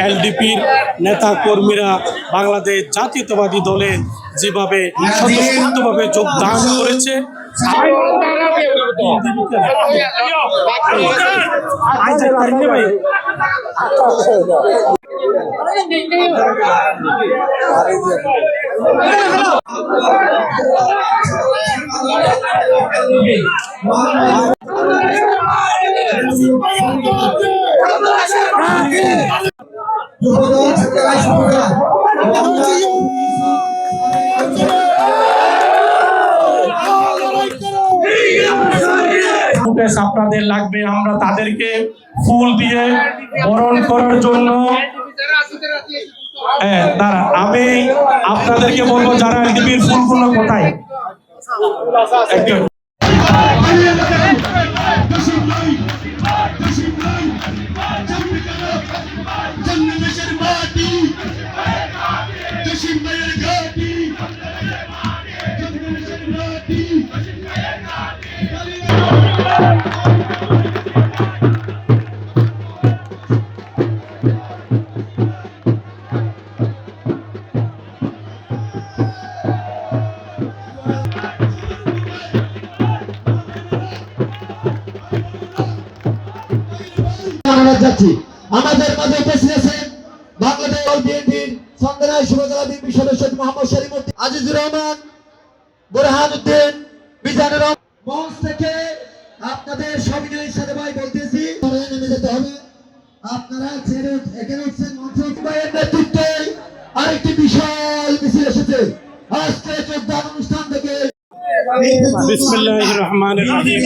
এলডিপির নেতা কর্মীরা বাংলাদেশ জাতীয়তাবাদী দলে যেভাবে স্বতঃস্ফূর্তভাবে যোগদান করেছে, আপনাদের লাগবে, আমরা তাদেরকে ফুল দিয়ে বরণ করার জন্য আমি আপনাদেরকে বলবো যারা এলডিপির ফুলগুলো কোথায় যাচ্ছি। আমাদের মাঝে উপস্থিত আছেন বাংলাদেশ বিএনপির সন্দেনাই উপজেলা বিএনপি সদস্য মোহাম্মদ শরীফুদ্দিন, আজিজুর রহমান, বুরহানুদ্দিন, মিজানুর রহমান। মঞ্চ থেকে আপনাদের সবিনয়ের সাথে ভাই বলতেছি নেমে যেতে হবে। আপনারা ছেড়ে এখানে উঠছেন। মঞ্চ ভাইয়ের নেতৃত্বে আরেকটি বিশাল মিছিল এসেছে আজকে যোগদান অনুষ্ঠান থেকে। বিসমিল্লাহির রহমানির রহিম।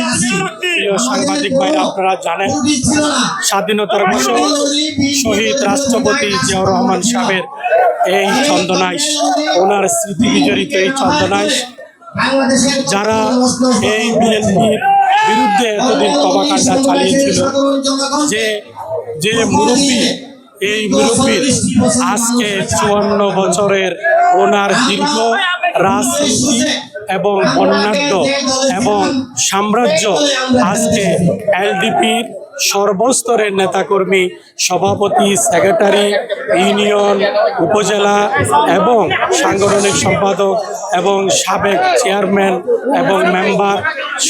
প্রিয় সাংবাদিক ভাই, আপনারা জানেন স্বাধীনতার বছর শহীদ রাষ্ট্রপতি জিয়াউর রহমান সাহেবের এই চন্দনাইশ, ওনার স্মৃতি বিজড়িত এই চন্দনাইশ, যারা এই বিএনপির বিরুদ্ধে এতদিন কর্মকাণ্ড চালিয়েছিল, যে মুরব্বী, এই মুরব্বীর আজকে 54 বছরের ওনার দীর্ঘ রাজনীতি এবং বর্ণাঢ্য এবং সাম্রাজ্য আজকে এলডিপির সর্বস্তরের নেতাকর্মী, সভাপতি, সেক্রেটারি, ইউনিয়ন, উপজেলা এবং সাংগঠনিক সম্পাদক এবং সাবেক চেয়ারম্যান এবং মেম্বার,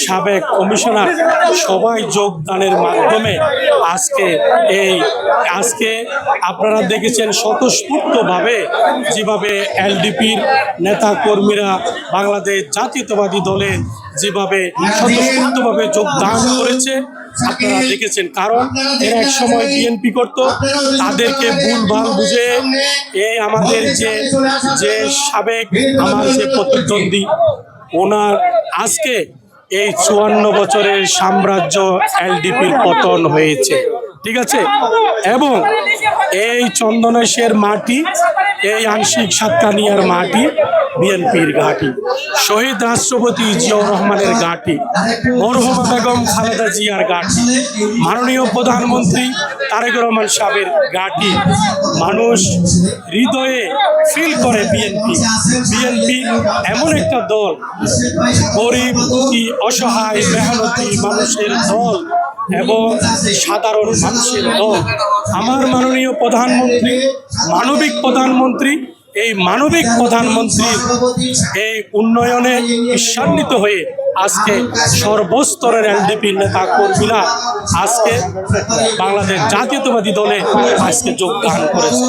সাবেক কমিশনার সবাই যোগদানের মাধ্যমে আজকে আপনারা দেখেছেন স্বতঃস্ফূর্তভাবে যেভাবে এলডিপির নেতাকর্মীরা বাংলাদেশ জাতীয়তাবাদী দলে যেভাবে স্বতঃস্ফূর্তভাবে যোগদান করেছে আপনারা দেখেছেন। কারণ এরা এক সময় বিএনপি করত, তাদেরকে ভুলভাল বুঝে এই আমাদের যে সাবেক আমার যে প্রতিদ্বন্দ্বী, ওনার আজকে এই 54 বছরের সাম্রাজ্য এলডিপির পতন হয়েছে, ঠিক আছে। এবং এই চন্দনেশের মাটি, এই আংশিক সাতকানিয়ার মাটি বিএনপির ঘাঁটি, শহীদ রাষ্ট্রপতি জিয়াউর রহমানের ঘাঁটি, মরহুমা বেগম খালেদা জিয়ার ঘাঁটি, মাননীয় প্রধানমন্ত্রী তারেক রহমান সাহেবের ঘাঁটি। মানুষ হৃদয়ে ফিল করে বিএনপি এমন একটা দল, গরিব দুঃখী অসহায় মেহনতি মানুষের দল এবং সাধারণ মানুষের দল। আমার মাননীয় প্রধানমন্ত্রী মানবিক প্রধানমন্ত্রী, এই মানবিক প্রধানমন্ত্রীর এই উন্নয়নে ঈর্ষান্বিত হয়ে আজকে সর্বস্তরের এলডিপি নেতা কর্মীরা আজকে বাংলাদেশ জাতীয়তাবাদী দলে আজকে যোগদান করেছে।